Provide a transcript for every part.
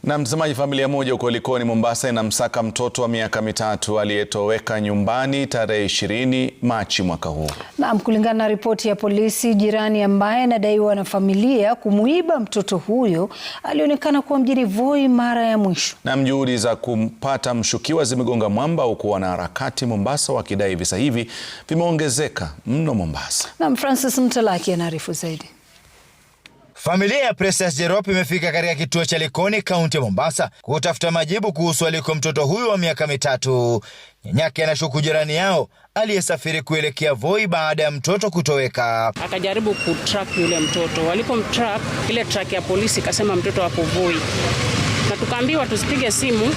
Na mtazamaji, familia moja huko Likoni, Mombasa inamsaka mtoto wa miaka mitatu aliyetoweka nyumbani tarehe 20 Machi mwaka huu. Na kulingana na ripoti ya polisi, jirani ambaye anadaiwa na familia kumuiba mtoto huyo alionekana kuwa mjini Voi mara ya mwisho. Na juhudi za kumpata mshukiwa zimegonga mwamba, huku wanaharakati Mombasa wakidai visa hivi vimeongezeka mno Mombasa. Na Francis Mtalaki anaarifu zaidi. Familia ya Precious Jerop imefika katika kituo cha Likoni, kaunti ya Mombasa, kutafuta majibu kuhusu aliko mtoto huyo wa miaka mitatu. Nyanyake anashuku jirani yao aliyesafiri kuelekea Voi baada ya mtoto kutoweka. Akajaribu kutrack yule mtoto. Walipomtrack, ile track ya polisi kasema mtoto wako Voi. Na tukaambiwa tusipige simu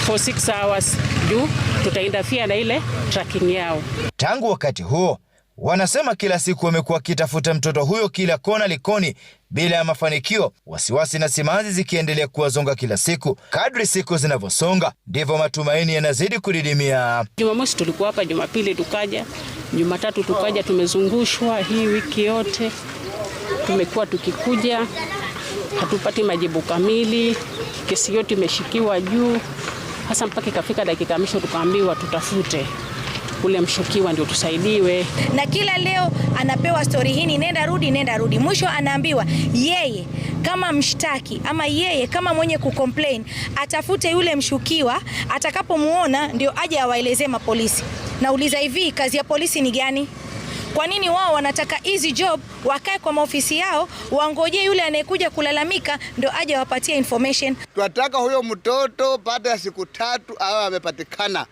for 6 hours juu tutainterfere na ile tracking yao. Tangu wakati huo, wanasema kila siku wamekuwa wakitafuta mtoto huyo kila kona Likoni bila ya mafanikio, wasiwasi na simanzi zikiendelea kuwazonga kila siku. Kadri siku zinavyosonga, ndivyo matumaini yanazidi kudidimia. Jumamosi tulikuwa hapa, Jumapili tukaja, Jumatatu tukaja, tumezungushwa hii wiki yote. Tumekuwa tukikuja, hatupati majibu kamili, kesi yote imeshikiwa juu. Hasa mpaka ikafika dakika mwisho tukaambiwa tutafute ule mshukiwa ndio tusaidiwe. Na kila leo anapewa story hii, nenda rudi. Mwisho anaambiwa yeye kama mshtaki ama yeye kama mwenye kucomplain atafute yule mshukiwa, atakapomuona ndio aje awaelezee mapolisi. Nauliza hivi, kazi ya polisi ni gani? Kwa nini wao wanataka easy job, wakae kwa maofisi yao, wangoje yule anayekuja kulalamika ndio aje wapatie information? Tunataka huyo mtoto baada ya siku 3 awe amepatikana.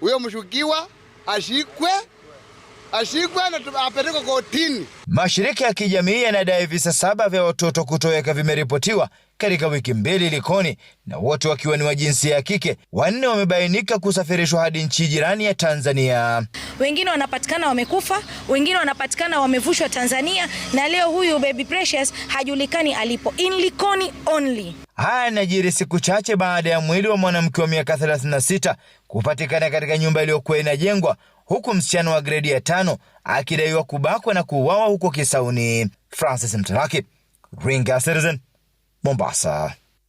Huyo mshukiwa ashikwe na apelekwe kotini. Mashirika ya kijamii yanadai visa 7 vya watoto kutoweka vimeripotiwa katika wiki 2 Likoni, na wote wakiwa ni wa jinsia ya kike. 4 wamebainika kusafirishwa hadi nchi jirani ya Tanzania. Wengine wanapatikana wamekufa, wengine wanapatikana wamevushwa Tanzania, na leo huyu baby Precious hajulikani alipo. In Likoni only. Haya yanajiri siku chache baada ya mwili wa mwanamke wa miaka 36 kupatikana katika nyumba iliyokuwa inajengwa, huku msichana wa gredi ya 5 akidaiwa kubakwa na kuuawa huko Kisauni. Francis Mtalaki, Ringa Citizen, Mombasa.